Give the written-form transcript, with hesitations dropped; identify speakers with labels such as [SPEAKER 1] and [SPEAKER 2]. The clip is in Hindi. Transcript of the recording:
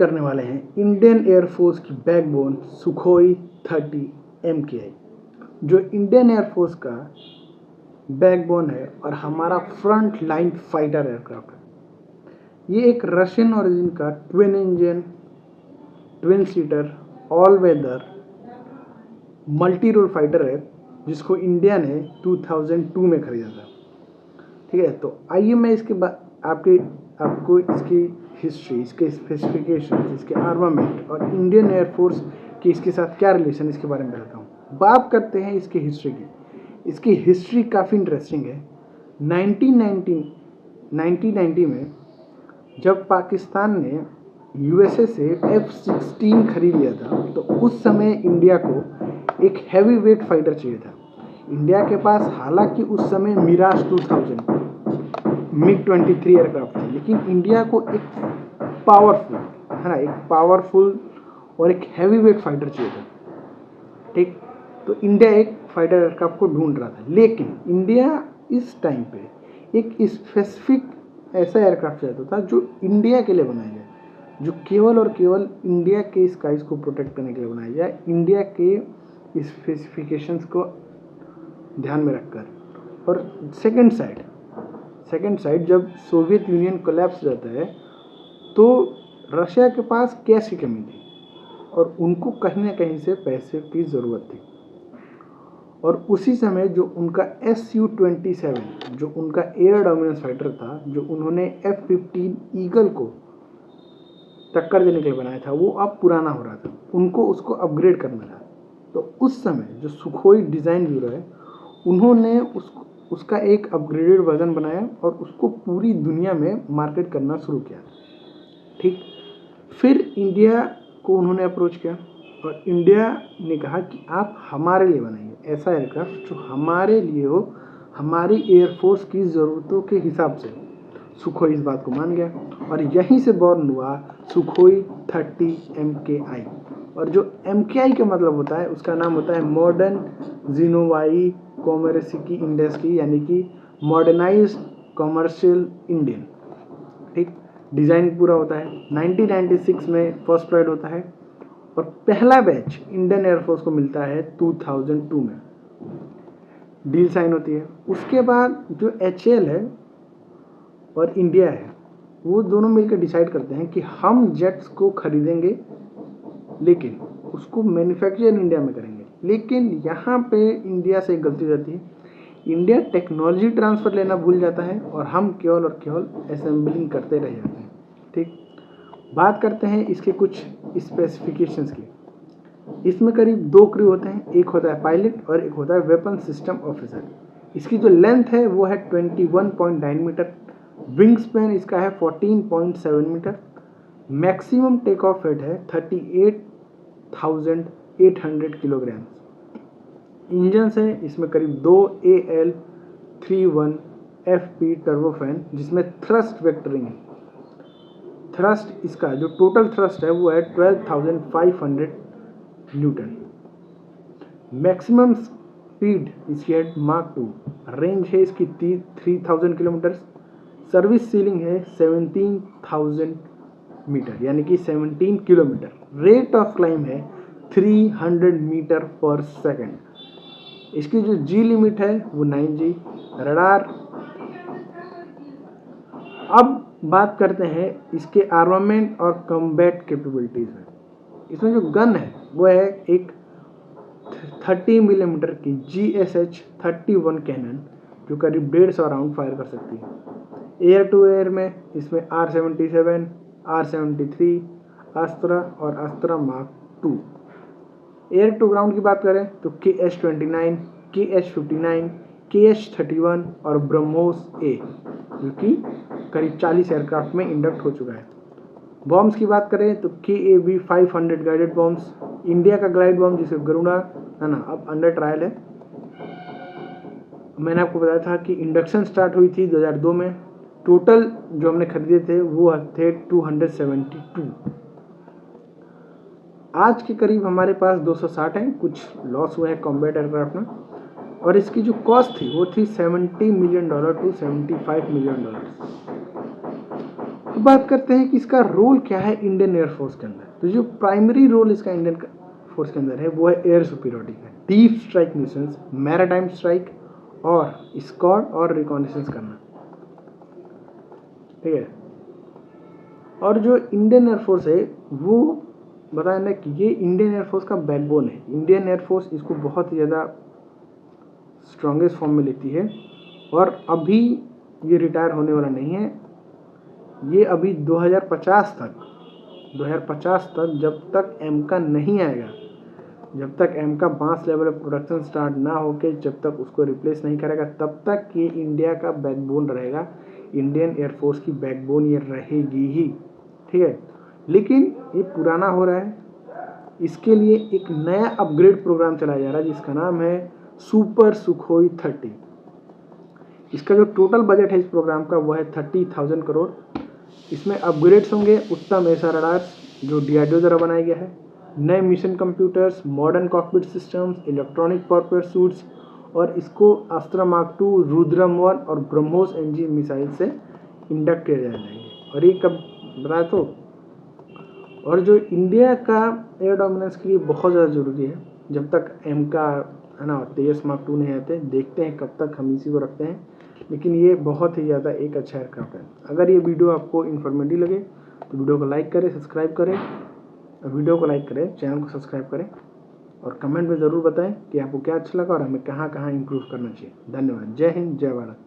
[SPEAKER 1] करने वाले हैं इंडियन एयरफोर्स की बैकबोन सुखोई 30 MKI, जो इंडियन एयरफोर्स का बैकबोन है और हमारा फ्रंट लाइन फाइटर एयरक्राफ्ट है। ये एक रशियन ओरिजिन का twin engine, twin seater, all weather multi role fighter है, जिसको इंडिया ने 2002 में खरीदा था। ठीक है, तो आइए मैं इसके बाद आपको इसकी हिस्ट्री, इसके स्पेसिफिकेशन, इसके आर्मामेंट और इंडियन एयरफोर्स की इसके साथ क्या रिलेशन, इसके बारे में बताता हूँ। बात करते हैं इसकी हिस्ट्री की। इसकी हिस्ट्री काफ़ी इंटरेस्टिंग है। 1990 में जब पाकिस्तान ने USA से F-16 खरीद लिया था, तो उस समय इंडिया को एक हैवी वेट फाइटर चाहिए था। इंडिया के पास हालांकि उस समय मिराज 2000 MiG-23 एयरक्राफ्ट थे, लेकिन इंडिया को एक पावरफुल और एक हैवी वेट फाइटर चाहिए था। ठीक, तो इंडिया एक फाइटर एयरक्राफ्ट को ढूंढ रहा था, लेकिन इंडिया इस टाइम पे एक स्पेसिफिक ऐसा एयरक्राफ्ट चाहता था जो इंडिया के लिए बनाया जाए, जो केवल और केवल इंडिया के स्काइज को प्रोटेक्ट करने के लिए बनाया जाए, इंडिया के स्पेसिफिकेशंस को ध्यान में रखकर। और सेकंड साइड जब सोवियत यूनियन कोलैप्स जाता है, तो रशिया के पास कैश की कमी थी और उनको कहीं ना कहीं से पैसे की ज़रूरत थी। और उसी समय जो उनका Su-27 जो उनका एयर डोमिनेंस फाइटर था, जो उन्होंने F-15 ईगल को टक्कर देने के लिए बनाया था, वो अब पुराना हो रहा था, उनको उसको अपग्रेड करना था। तो उस समय जो सुखोई डिज़ाइन ब्यूरो है, उन्होंने उसका एक अपग्रेडेड वर्जन बनाया और उसको पूरी दुनिया में मार्केट करना शुरू किया। ठीक, फिर इंडिया को उन्होंने अप्रोच किया और इंडिया ने कहा कि आप हमारे लिए बनाइए ऐसा एयरक्राफ्ट जो हमारे लिए हो, हमारी एयरफोर्स की ज़रूरतों के हिसाब से। सुखोई इस बात को मान गया और यहीं से बॉर्न हुआ सुखोई 30 MKI। और जो MKI का मतलब होता है, उसका नाम होता है मॉडर्न जिनोवाई कॉमर्सिकी इंडस्ट्री, यानी कि मॉडर्नाइज्ड कॉमर्शियल इंडियन। ठीक, डिज़ाइन पूरा होता है। 1996 में फर्स्ट फ्लाइट होता है और पहला बैच इंडियन एयरफोर्स को मिलता है 2002 में। डील साइन होती है। उसके बाद जो HAL है और इंडिया है, वो दोनों मिलकर डिसाइड करते हैं कि हम जेट्स को खरीदेंगे, लेकिन उसको मैन्युफैक्चर इंडिया में करेंगे। लेकिन यहाँ पे इंडिया से एक गलती हो जाती है, इंडिया टेक्नोलॉजी ट्रांसफ़र लेना भूल जाता है और हम केवल और केवल असेंबलिंग करते रह जाते हैं। ठीक, बात करते हैं इसके कुछ स्पेसिफिकेशंस की। इसमें करीब 2 क्रू होते हैं, एक होता है पायलट और एक होता है वेपन सिस्टम ऑफिसर। इसकी जो लेंथ है वो है 21.9 मीटर, विंग स्पैन इसका है 14.7 metre, maximum take off weight है 38,800 किलोग्राम। इंजन्स है इसमें करीब 2 AL31FP टर्बोफैन, जिसमें थ्रस्ट वेक्टरिंग है। थ्रस्ट इसका जो टोटल थ्रस्ट है वो है 12,500 न्यूटन। मैक्सिमम स्पीड इसकी है माक 2। रेंज है इसकी 3000 किलोमीटर। सर्विस सीलिंग है 17,000 मीटर, यानी कि 17 किलोमीटर। रेट ऑफ क्लाइम है 300 मीटर पर सेकेंड। इसकी जो G लिमिट है वो 9G। रडार। अब बात करते हैं इसके आर्मामेंट और कॉम्बैट कैपेबिलिटीज़ में। इसमें जो गन है वो है एक 30 मिलीमीटर की GSH-31 कैनन, जो करीब 150 राउंड फायर कर सकती है। एयर टू एयर में इसमें R-77, R-73, अस्त्रा और Astra mark 2। Air to ground की बात करें तो KH-29, KH-59, KH-31 और ब्रह्मोस A, जो कि करीब 40 एयरक्राफ्ट में इंडक्ट हो चुका है। बॉम्ब्स की बात करें तो KAV-500 गाइडेड बॉम्ब्स, इंडिया का ग्लाइड बॉम्ब जिसे गरुड़ा है ना, अब अंडर ट्रायल है। मैंने आपको बताया था कि इंडक्शन स्टार्ट हुई थी 2002 में। टोटल जो हमने खरीदे थे वो थे 272। आज के करीब हमारे पास 260 हैं, कुछ लॉस हुए हैं कॉम्बैट एयरक्राफ्ट में। और इसकी जो कॉस्ट थी वो थी $70 मिलियन to $75 मिलियन। तो बात करते हैं कि इसका रोल क्या है इंडियन एयरफोर्स के अंदर। तो जो प्राइमरी रोल इसका इंडियन फोर्स के अंदर है वो है एयर सुपीरियरिटी का, deep strike missions, maritime strike और स्क्वाड और रिकॉनेसेंस करना, ठीक है। और जो इंडियन एयरफोर्स है वो बताया ना कि ये इंडियन एयरफोर्स का बैकबोन है। इंडियन एयरफोर्स इसको बहुत ही ज़्यादा स्ट्रॉन्गेस्ट फॉर्म में लेती है और अभी ये रिटायर होने वाला नहीं है। ये अभी 2050 तक जब तक एमका नहीं आएगा, जब तक एमका 5 लेवल ऑफ प्रोडक्शन स्टार्ट ना होके जब तक उसको रिप्लेस नहीं करेगा तब तक ये इंडिया का बैकबोन रहेगा। इंडियन एयरफोर्स की बैकबोन ये रहेगी ही, ठीक है। लेकिन ये पुराना हो रहा है, इसके लिए एक नया अपग्रेड प्रोग्राम चलाया जा रहा है जिसका नाम है सुपर सुखोई 30। इसका जो टोटल बजट है इस प्रोग्राम का वो है 30,000 करोड़। इसमें अपग्रेड्स होंगे उत्तम ऐसा रडार्स जो डीआरडीओ द्वारा बनाया गया है, नए mission computers, modern cockpit systems, electronic warfare suits और इसको अस्त्र मार्क 2, रुद्रम 1 और ब्रह्मोस एनजी मिसाइल से इंडक्ट किया जाएगा। और ये कब बताया तो, और जो इंडिया का एयर डोमिनेंस के लिए बहुत ज़्यादा ज़रूरी है, जब तक एम का है ना तेजस मार्क 2 नहीं आते, देखते हैं कब तक हम इसी को रखते हैं। लेकिन ये बहुत ही ज़्यादा एक अच्छा एयरक्राफ्ट है। अगर ये वीडियो आपको इन्फॉर्मेटिव लगे तो वीडियो को लाइक करें, सब्सक्राइब करें, वीडियो को लाइक करें, चैनल को सब्सक्राइब करें और कमेंट में ज़रूर बताएं कि आपको क्या अच्छा लगा और हमें कहाँ कहाँ इम्प्रूव करना चाहिए। धन्यवाद। जय हिंद, जय भारत।